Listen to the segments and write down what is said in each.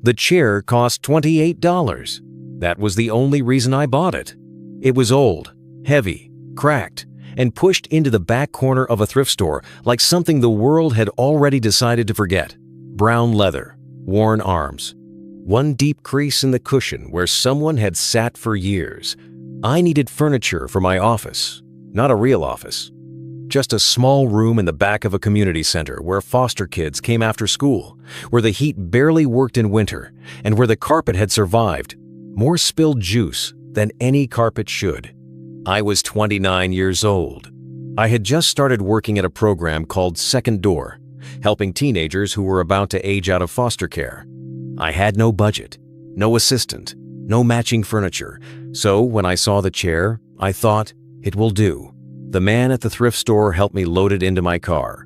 The chair cost $28. That was the only reason I bought it. It was old, heavy, cracked, and pushed into the back corner of a thrift store like something the world had already decided to forget. Brown leather, worn arms, one deep crease in the cushion where someone had sat for years. I needed furniture for my office, not a real office. Just a small room in the back of a community center where foster kids came after school, where the heat barely worked in winter, and where the carpet had survived more spilled juice than any carpet should. I was 29 years old. I had just started working at a program called Second Door, helping teenagers who were about to age out of foster care. I had no budget, no assistant, no matching furniture, so when I saw the chair, I thought, it will do. The man at the thrift store helped me load it into my car.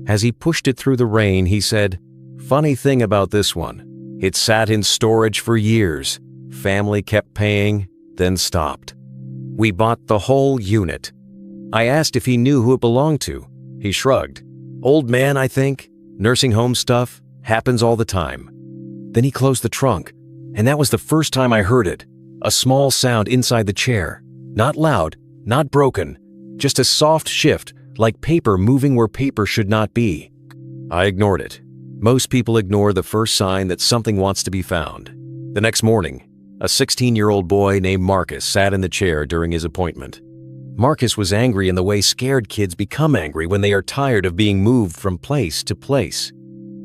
As he pushed it through the rain, he said, "Funny thing about this one, it sat in storage for years. Family kept paying, then stopped. We bought the whole unit." I asked if he knew who it belonged to. He shrugged. "Old man, I think. Nursing home stuff. Happens all the time." Then he closed the trunk, and that was the first time I heard it. A small sound inside the chair. Not loud, not broken, just a soft shift, like paper moving where paper should not be. I ignored it. Most people ignore the first sign that something wants to be found. The next morning, a 16-year-old boy named Marcus sat in the chair during his appointment. Marcus was angry in the way scared kids become angry when they are tired of being moved from place to place.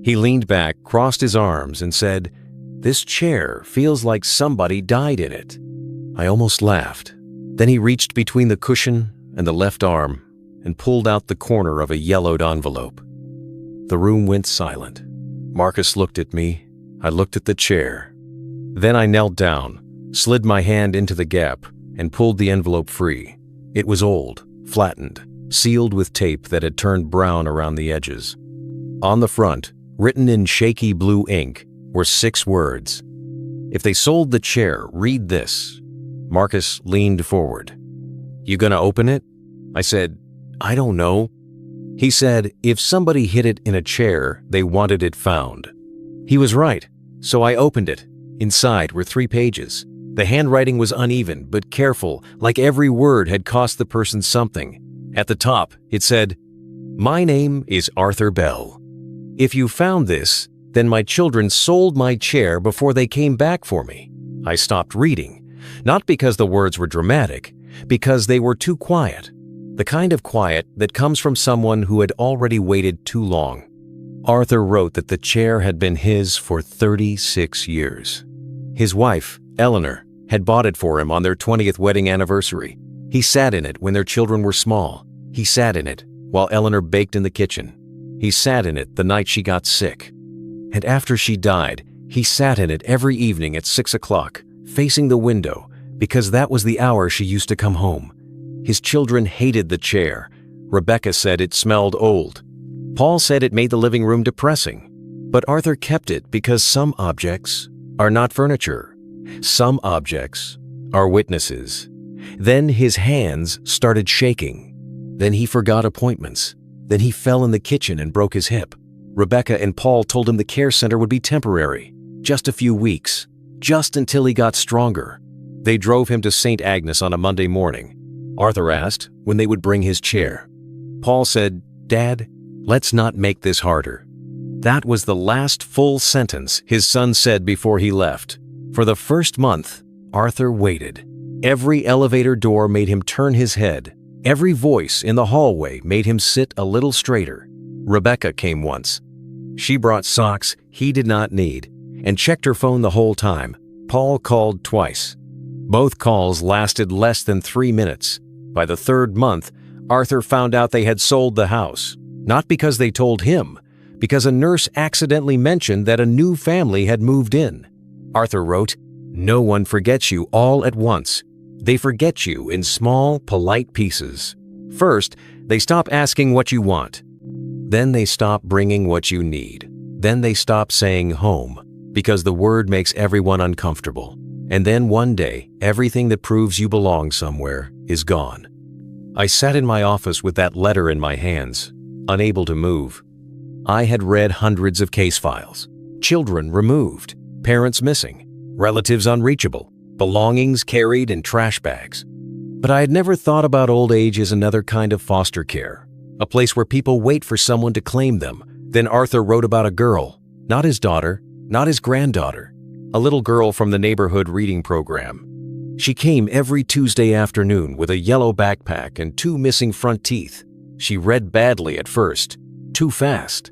He leaned back, crossed his arms, and said, "This chair feels like somebody died in it." I almost laughed. Then he reached between the cushion and the left arm and pulled out the corner of a yellowed envelope. The room went silent. Marcus looked at me. I looked at the chair. Then I knelt down, slid my hand into the gap, and pulled the envelope free. It was old, flattened, sealed with tape that had turned brown around the edges. On the front, written in shaky blue ink, were 6 words. "If they sold the chair, read this." Marcus leaned forward. "You gonna open it?" I said, "I don't know." He said, if somebody hid it in a chair, they wanted it found. He was right, so I opened it. Inside were 3 pages. The handwriting was uneven but careful, like every word had cost the person something. At the top, it said, "My name is Arthur Bell. If you found this, then my children sold my chair before they came back for me." I stopped reading, not because the words were dramatic, because they were too quiet. The kind of quiet that comes from someone who had already waited too long. Arthur wrote that the chair had been his for 36 years. His wife, Eleanor, had bought it for him on their 20th wedding anniversary. He sat in it when their children were small. He sat in it while Eleanor baked in the kitchen. He sat in it the night she got sick. And after she died, he sat in it every evening at 6 o'clock, facing the window, because that was the hour she used to come home. His children hated the chair. Rebecca said it smelled old. Paul said it made the living room depressing. But Arthur kept it because some objects are not furniture. Some objects are witnesses. Then his hands started shaking. Then he forgot appointments. Then he fell in the kitchen and broke his hip. Rebecca and Paul told him the care center would be temporary, just a few weeks, just until he got stronger. They drove him to St. Agnes on a Monday morning. Arthur asked when they would bring his chair. Paul said, "Dad, let's not make this harder." That was the last full sentence his son said before he left. For the first month, Arthur waited. Every elevator door made him turn his head. Every voice in the hallway made him sit a little straighter. Rebecca came once. She brought socks he did not need and checked her phone the whole time. Paul called twice. Both calls lasted less than 3 minutes. By the 3rd month, Arthur found out they had sold the house. Not because they told him, because a nurse accidentally mentioned that a new family had moved in. Arthur wrote, "No one forgets you all at once. They forget you in small, polite pieces. First, they stop asking what you want. Then they stop bringing what you need. Then they stop saying home, because the word makes everyone uncomfortable. And then one day, everything that proves you belong somewhere is gone." I sat in my office with that letter in my hands, unable to move. I had read hundreds of case files. Children removed. Parents missing, relatives unreachable, belongings carried in trash bags. But I had never thought about old age as another kind of foster care, a place where people wait for someone to claim them. Then Arthur wrote about a girl, not his daughter, not his granddaughter, a little girl from the neighborhood reading program. She came every Tuesday afternoon with a yellow backpack and 2 missing front teeth. She read badly at first, too fast,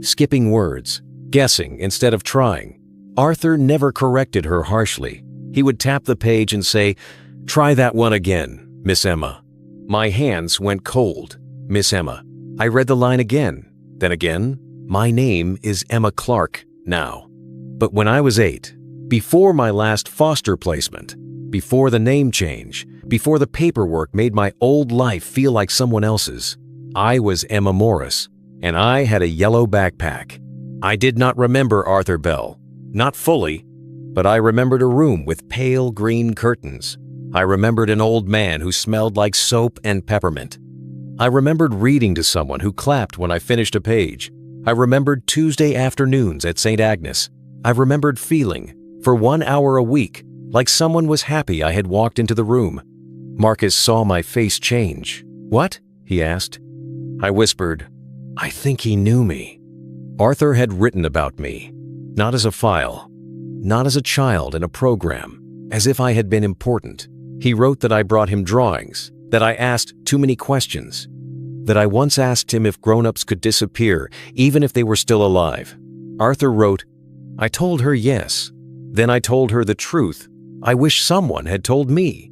skipping words, guessing instead of trying. Arthur never corrected her harshly. He would tap the page and say, "Try that one again, Miss Emma." My hands went cold. Miss Emma. I read the line again, then again. My name is Emma Clark now. But when I was 8, before my last foster placement, before the name change, before the paperwork made my old life feel like someone else's, I was Emma Morris, and I had a yellow backpack. I did not remember Arthur Bell, not fully, but I remembered a room with pale green curtains. I remembered an old man who smelled like soap and peppermint. I remembered reading to someone who clapped when I finished a page. I remembered Tuesday afternoons at St. Agnes. I remembered feeling, for 1 hour a week, like someone was happy I had walked into the room. Marcus saw my face change. "What?" he asked. I whispered, "I think he knew me." Arthur had written about me, not as a file, not as a child in a program, as if I had been important. He wrote that I brought him drawings, that I asked too many questions, that I once asked him if grown-ups could disappear, even if they were still alive. Arthur wrote, "I told her yes. Then I told her the truth. I wish someone had told me."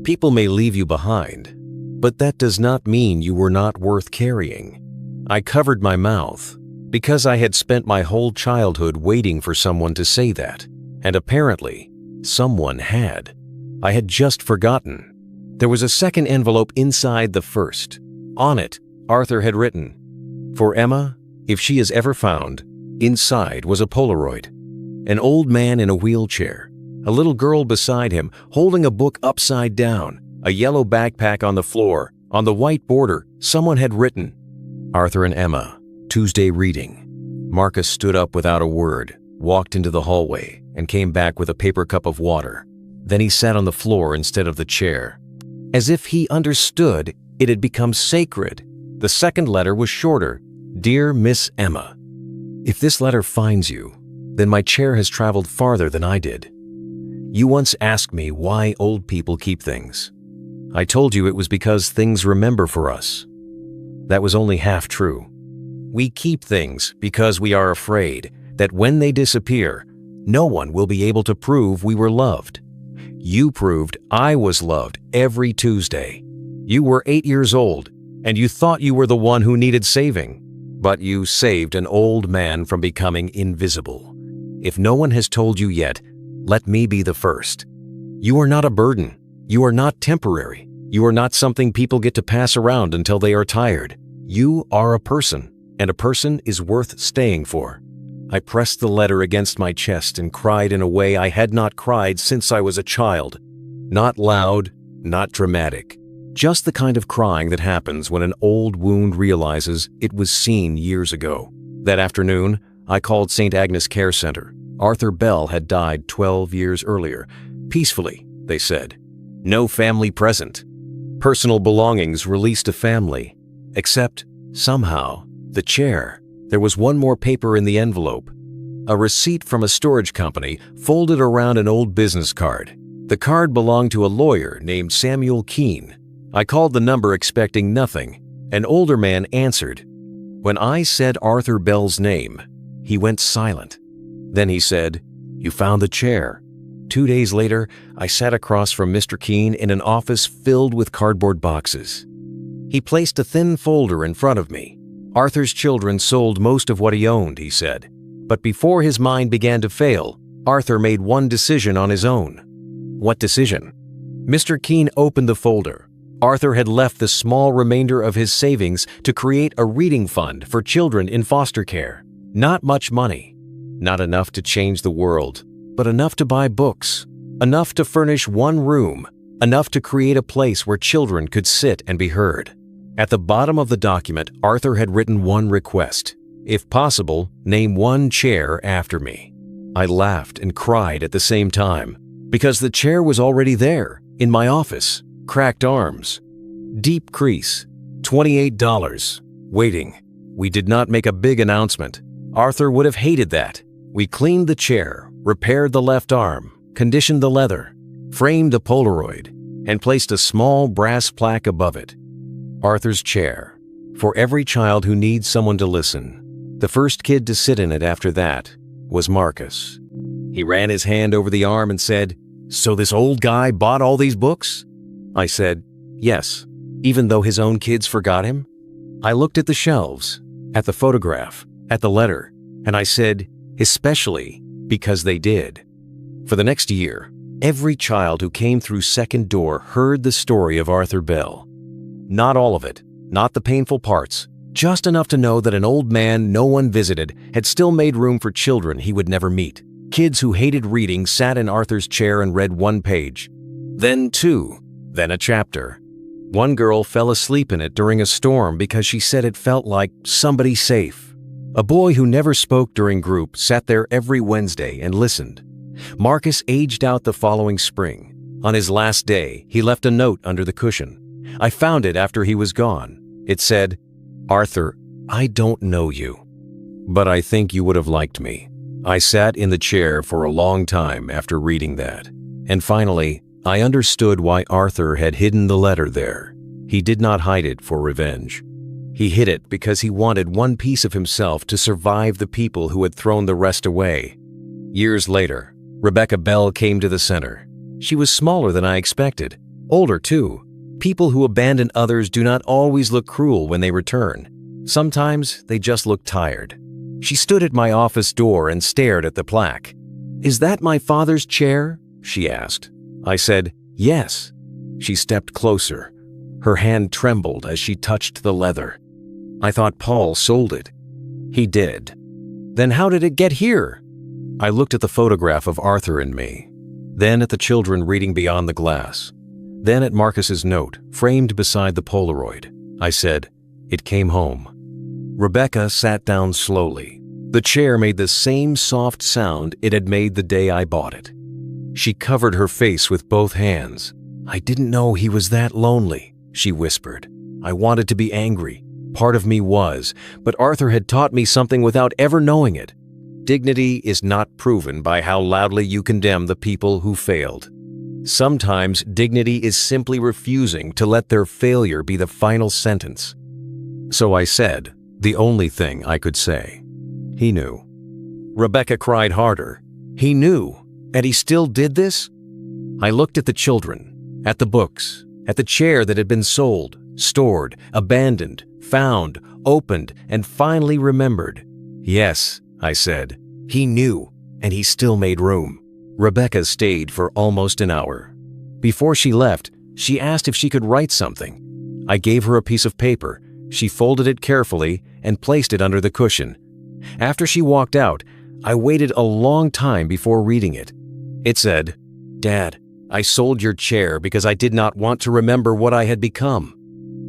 People may leave you behind, but that does not mean you were not worth carrying. I covered my mouth because I had spent my whole childhood waiting for someone to say that, and apparently, someone had. I had just forgotten. There was a second envelope inside the first. On it, Arthur had written, "For Emma, if she is ever found." Inside was a Polaroid. An old man in a wheelchair, a little girl beside him holding a book upside down, a yellow backpack on the floor. On the white border, someone had written, "Arthur and Emma, Tuesday reading." Marcus stood up without a word, walked into the hallway, and came back with a paper cup of water. Then he sat on the floor instead of the chair. As if he understood it had become sacred. The second letter was shorter. "Dear Miss Emma, if this letter finds you, then my chair has traveled farther than I did. You once asked me why old people keep things. I told you it was because things remember for us. That was only half true. We keep things because we are afraid that when they disappear, no one will be able to prove we were loved. You proved I was loved every Tuesday. You were 8 years old, and you thought you were the one who needed saving, but you saved an old man from becoming invisible. If no one has told you yet, let me be the first. You are not a burden. You are not temporary. You are not something people get to pass around until they are tired. You are a person, and a person is worth staying for." I pressed the letter against my chest and cried in a way I had not cried since I was a child. Not loud, not dramatic. Just the kind of crying that happens when an old wound realizes it was seen years ago. That afternoon, I called St. Agnes Care Center. Arthur Bell had died 12 years earlier. Peacefully, they said. No family present. Personal belongings released to family. Except, somehow, the chair. There was one more paper in the envelope. A receipt from a storage company folded around an old business card. The card belonged to a lawyer named Samuel Keene. I called the number expecting nothing. An older man answered. When I said Arthur Bell's name, he went silent. Then he said, "You found the chair." 2 days later, I sat across from Mr. Keene in an office filled with cardboard boxes. He placed a thin folder in front of me. Arthur's children sold most of what he owned, he said. But before his mind began to fail, Arthur made one decision on his own. What decision? Mr. Keene opened the folder. Arthur had left the small remainder of his savings to create a reading fund for children in foster care. Not much money. Not enough to change the world, but enough to buy books. Enough to furnish one room. Enough to create a place where children could sit and be heard. At the bottom of the document, Arthur had written one request. If possible, name one chair after me. I laughed and cried at the same time, because the chair was already there, in my office, cracked arms. Deep crease, $28, waiting. We did not make a big announcement. Arthur would have hated that. We cleaned the chair, repaired the left arm, conditioned the leather, framed a Polaroid, and placed a small brass plaque above it. Arthur's chair. For every child who needs someone to listen. The first kid to sit in it after that was Marcus. He ran his hand over the arm and said, "So this old guy bought all these books?" I said, "Yes, even though his own kids forgot him." I looked at the shelves, at the photograph, at the letter, and I said, "Especially because they did." For the next year, every child who came through second door heard the story of Arthur Bell. Not all of it, not the painful parts, just enough to know that an old man no one visited had still made room for children he would never meet. Kids who hated reading sat in Arthur's chair and read one page, then two, then a chapter. One girl fell asleep in it during a storm because she said it felt like somebody safe. A boy who never spoke during group sat there every Wednesday and listened. Marcus aged out the following spring. On his last day, he left a note under the cushion. I found it after he was gone. It said, "Arthur, I don't know you, but I think you would have liked me." I sat in the chair for a long time after reading that, and finally, I understood why Arthur had hidden the letter there. He did not hide it for revenge. He hid it because he wanted one piece of himself to survive the people who had thrown the rest away. Years later, Rebecca Bell came to the center. She was smaller than I expected, older too. People who abandon others do not always look cruel when they return. Sometimes they just look tired. She stood at my office door and stared at the plaque. "Is that my father's chair?" she asked. I said, "Yes." She stepped closer. Her hand trembled as she touched the leather. I thought Paul sold it. He did. Then how did it get here? I looked at the photograph of Arthur and me, then at the children reading beyond the glass, then at Marcus's note, framed beside the Polaroid. I said, "It came home." Rebecca sat down slowly. The chair made the same soft sound it had made the day I bought it. She covered her face with both hands. "I didn't know he was that lonely," she whispered. "I wanted to be angry. Part of me was, but Arthur had taught me something without ever knowing it. Dignity is not proven by how loudly you condemn the people who failed. Sometimes dignity is simply refusing to let their failure be the final sentence." So I said, the only thing I could say. He knew. Rebecca cried harder. He knew, and he still did this? I looked at the children, at the books, at the chair that had been sold, stored, abandoned, found, opened, and finally remembered. "Yes," I said, "he knew, and he still made room." Rebecca stayed for almost an hour. Before she left, she asked if she could write something. I gave her a piece of paper. She folded it carefully and placed it under the cushion. After she walked out, I waited a long time before reading it. It said, "Dad, I sold your chair because I did not want to remember what I had become.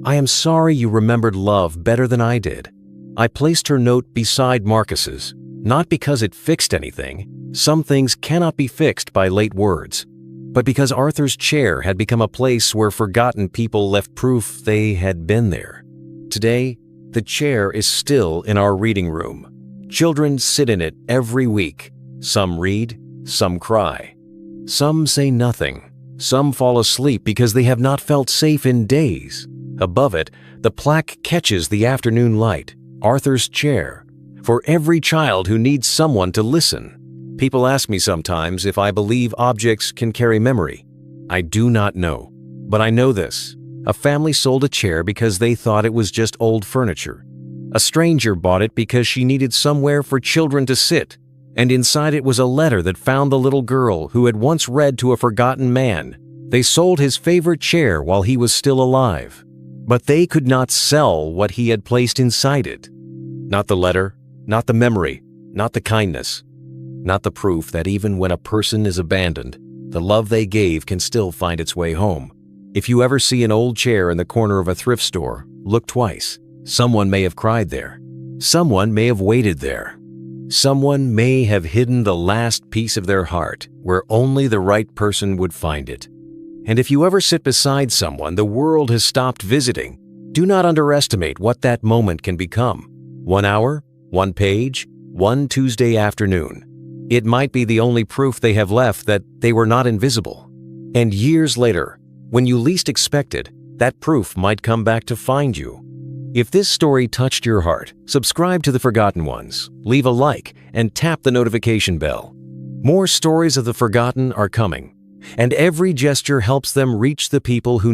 I am sorry you remembered love better than I did." I placed her note beside Marcus's, not because it fixed anything. Some things cannot be fixed by late words, but because Arthur's chair had become a place where forgotten people left proof they had been there. Today, the chair is still in our reading room. Children sit in it every week. Some read, some cry. Some say nothing. Some fall asleep because they have not felt safe in days. Above it, the plaque catches the afternoon light. Arthur's chair. For every child who needs someone to listen. People ask me sometimes if I believe objects can carry memory. I do not know, but I know this. A family sold a chair because they thought it was just old furniture. A stranger bought it because she needed somewhere for children to sit, and inside it was a letter that found the little girl who had once read to a forgotten man. They sold his favorite chair while he was still alive, but they could not sell what he had placed inside it. Not the letter, not the memory, not the kindness, not the proof that even when a person is abandoned, the love they gave can still find its way home. If you ever see an old chair in the corner of a thrift store, look twice. Someone may have cried there. Someone may have waited there. Someone may have hidden the last piece of their heart where only the right person would find it. And if you ever sit beside someone the world has stopped visiting, do not underestimate what that moment can become. 1 hour, 1 page, 1 Tuesday afternoon. It might be the only proof they have left that they were not invisible. And years later, when you least expect it, that proof might come back to find you. If this story touched your heart, subscribe to The Forgotten Ones, leave a like, and tap the notification bell. More stories of the forgotten are coming, and every gesture helps them reach the people who